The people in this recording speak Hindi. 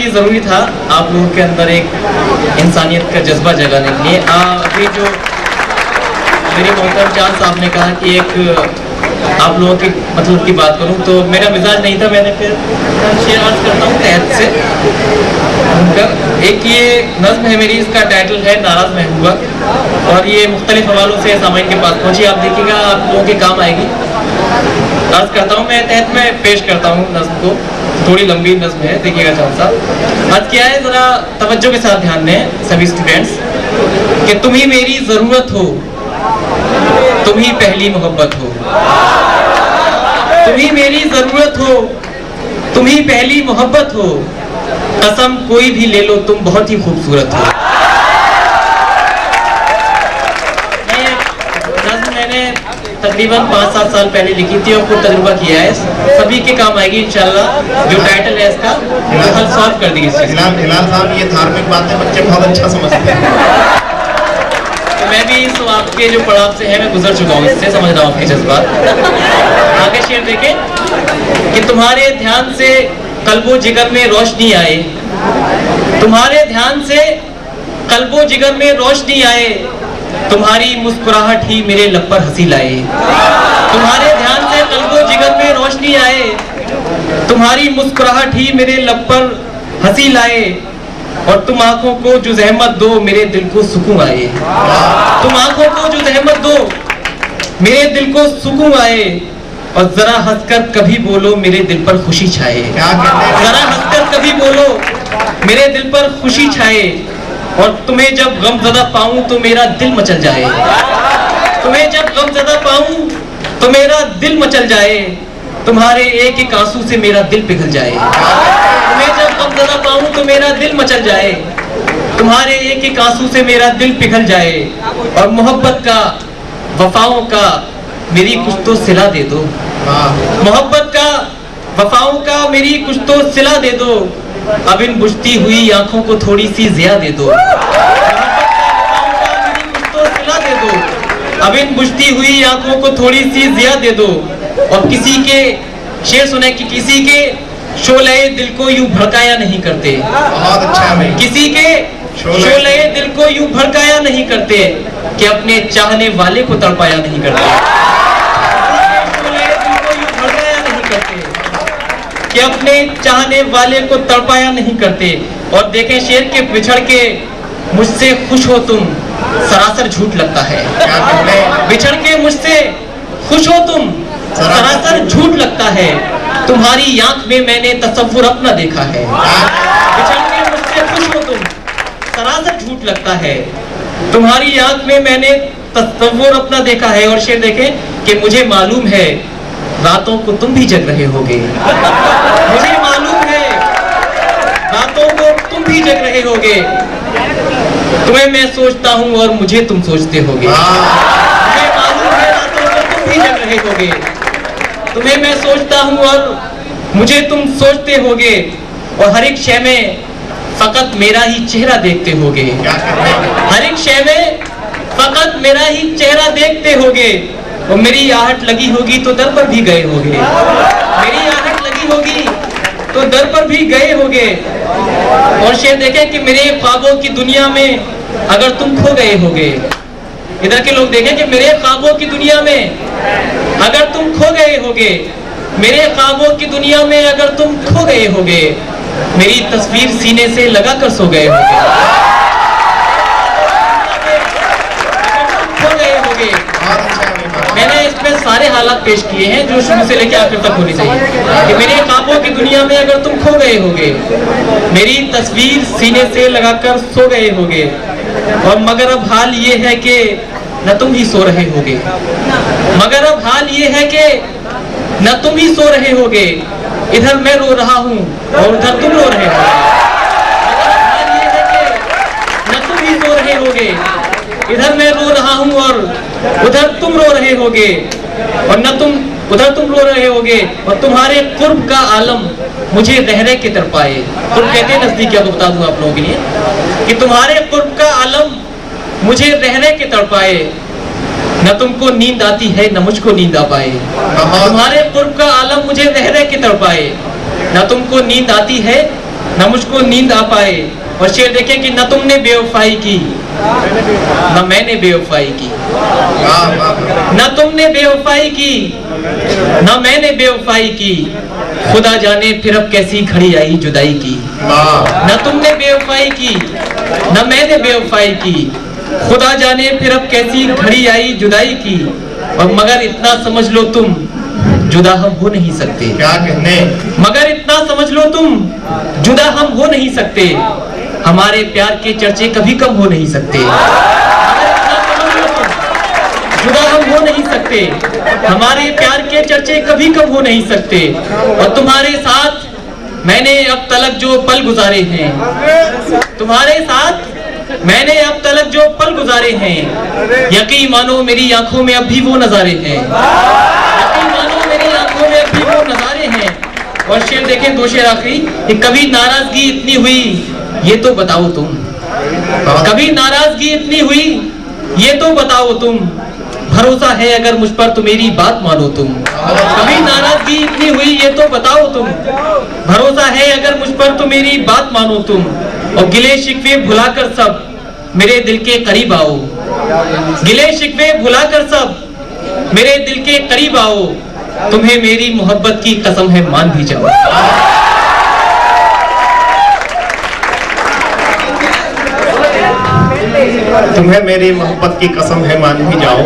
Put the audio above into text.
भी ज़रूरी था आप लोगों के अंदर एक इंसानियत का जज्बा जगाने के लिए। अभी जो मेरे मोहतरम चांद साहब ने कहा कि एक आप लोगों की मतलब की बात करूं तो मेरा मिजाज नहीं था, मैंने फिर शेर अर्ज करता हूँ तहत से उनका। एक ये नज़्म है मेरी, इसका टाइटल है नाराज़ महबूबा और ये मुख्तलिफ हवालों से सामाइन के पास पहुँची, आप देखिएगा आप लोगों के काम आएगी। अर्ज करता हूँ मैं, तहत में पेश करता हूँ नज़्म को, थोड़ी लंबी नज़्म है, देखिएगा चांद साहब। अर्ज किया है, ज़रा तवज्जो के साथ ध्यान दें सभी स्टूडेंट्स कि तुम ही मेरी ज़रूरत हो, तुम ही पहली मोहब्बत हो, तुम ही मेरी जरूरत हो, तुम ही पहली मोहब्बत हो, कसम कोई भी ले लो तुम बहुत ही खूबसूरत हो। ये नज़्म मैंने तकरीबन 5-7 साल पहले लिखी थी और खुद तजुर्बा किया है, सभी के काम आएगी इंशाल्लाह। जो टाइटल है इसका वो हल सॉल्व कर देगी। हिलाल साहब, ये धार्मिक बातें बच्चे बहुत अच्छा समझते हैं। मैं भी इस आपके जो पड़ाव से है मैं गुजर चुका हूँ, इससे समझ रहा हूँ आपके जज्बात। आगे शेर देखें कि तुम्हारे ध्यान से कल्बो जिगर में रोशनी आए, तुम्हारे ध्यान से कल्बो जिगर में रोशनी आए, तुम्हारी मुस्कुराहट ही मेरे लब पर हंसी लाए। तुम्हारे ध्यान से कल्बो जिगर में रोशनी आए, तुम्हारी मुस्कुराहट ही मेरे लब पर हंसी लाए, और तुम आंखों को जो ज़हमत दो मेरे दिल को सुकून आए। तुम आंखों को जो ज़हमत दो मेरे दिल को सुकून आए, और जरा हंसकर कभी बोलो मेरे दिल पर खुशी छाए। जरा हंसकर कभी बोलो मेरे दिल पर खुशी छाए, और तुम्हें जब गमज़दा पाऊं तो मेरा दिल मचल जाए। तुम्हें जब गमज़दा पाऊं तो मेरा दिल मचल जाए, तुम्हारे एक एक आंसू से मेरा दिल पिघल जाए। तुम्हें जब गमज़दा पाऊं तो मेरा दिल मचल जाए, तुम्हारे एक एक आंसू से मेरा दिल पिघल जाए, और मोहब्बत का वफाओं का मेरी कुछ तो सिला दे दो। मोहब्बत का वफाओं का मेरी कुछ तो सिला दे दो, अब इन बुझती हुई आंखों को थोड़ी सी जिया दे दो। अब इन बुझती हुई आंखों को थोड़ी सी जिया दे दो, और किसी के शेर सुने कि किसी के शोले दिल को यूं भड़काया नहीं करते। बहुत अच्छा है। किसी के शोले दिल को यूं भड़काया नहीं करते, कि अपने चाहने वाले को तड़पाया नहीं करते। शोले दिल को यूं भड़काया नहीं करते, कि अपने चाहने वाले को तड़पाया नहीं करते। और देखें शेर के बिछड़ के मुझसे खुश हो तुम, सरासर झूठ लगता है। बिछड़ के मुझसे खुश हो तुम, सरासर झूठ लगता है, तुम्हारी आंख में मैंने तसव्वुर अपना देखा है। बिछड़ के मुझसे खुश हो तुम, सरासर झूठ लगता है, तुम्हारी आंख में मैंने तसव्वुर अपना देखा है। और शेर देखें कि मुझे मालूम है रातों को तुम भी जग रहे होगे। मुझे मालूम है रातों को तुम भी जग रहे होगे, तुम्हें मैं सोचता हूँ और मुझे तुम सोचते होगे। मुझे मालूम है रातों को तुम भी जग रहे होगे, तुम्हें मैं सोचता हूँ और मुझे तुम सोचते होगे, और हर एक शय में फकत मेरा ही चेहरा देखते होगे। हर एक शय में फकत मेरा ही चेहरा देखते होगे, और मेरी आहट लगी होगी तो दर पर भी गए होगे। मेरी आहट लगी होगी तो दर पर भी गए होगे। और शेर देखें कि मेरे ख्वाबों की दुनिया में अगर तुम खो गए होगे। इधर के लोग देखें कि मेरे ख्वाबों की दुनिया में अगर तुम खो गए होगे, मेरे ख्वाबों की दुनिया में अगर तुम खो गए होगे, मेरी तस्वीर सीने से लगाकर सो गए होगे। खो गए होगे। मैंने इसमें सारे हालात पेश किए हैं जो शुरू से लेकर आखिर तक होने चाहिए। कि मेरे ख्वाबों की दुनिया में अगर तुम खो गए होगे, मेरी तस्वीर सीने से लगाकर सो गए होगे, और मगर अब हाल ये है कि न तुम ही सो रहे होगे। मगर अब हाल ये है कि न तुम ही सो रहे होगे, इधर मैं रो रहा हूँ और उधर तुम रो रहे होगे। मगर अब हाल ये है कि न तुम ही सो रहे होगे, इधर मैं रो रहा हूँ और उधर तुम रो रहे होगे, और न तुम उधर तुम रो रहे होगे, और तुम्हारे कुर्ब का आलम मुझे रह रह के तड़पाए। कुर्ब कहते हैं नजदीक, आपको बता दूं आप लोगों के लिए कि तुम्हारे कुर्ब का आलम मुझे रह रह के तड़पाए, न तुमको नींद आती है न मुझको नींद आ पाए। तुम्हारे कुर्ब का आलम मुझे रह रह के तड़पाए, न तुमको नींद आती है न मुझको नींद आ पाए। और शेर देखें कि न तुमने बेवफाई की न मैंने बेवफाई की, वाह वाह न तुमने बेवफाई की न मैंने बेवफाई की, खुदा जाने फिर अब कैसी घड़ी आई जुदाई की। वाह न तुमने बेवफाई की न मैंने बेवफाई की, खुदा जाने फिर अब कैसी घड़ी आई जुदाई की। और मगर इतना समझ लो तुम, जुदा हम हो नहीं सकते। क्या कहने, मगर इतना समझ लो तुम, जुदा हम हो नहीं सकते। हमारे प्यार के चर्चे कभी कम हो नहीं सकते। मगर इतना समझ लो तुम, जुदा हम हो नहीं सकते। हमारे प्यार के चर्चे कभी कम हो नहीं सकते। और तुम्हारे साथ मैंने अब तलक जो पल गुजारे हैं, तुम्हारे साथ मैंने अब तलक जो पल गुजारे हैं, यकीन मानो मेरी आंखों में अब भी वो नजारे हैं। यकीन मानो मेरी आंखों में अब भी वो नजारे हैं। और शेर देखें, दो शेर आखिरी, कि कभी नाराजगी इतनी हुई ये तो बताओ तुम, कभी नाराजगी इतनी हुई ये तो बताओ तुम, भरोसा है अगर मुझ पर तो मेरी बात मानो तुम। कभी नाराजगी इतनी हुई ये तो बताओ तुम, भरोसा है अगर मुझ पर तो मेरी बात मानो तुम। और गिले शिकवे भुलाकर सब मेरे दिल के करीब आओ, गिले शिकवे भुलाकर सब मेरे दिल के करीब आओ, तुम्हें मेरी मोहब्बत की कसम है मान भी जाओ। तुम्हें मेरी मोहब्बत की कसम है मान भी जाओ।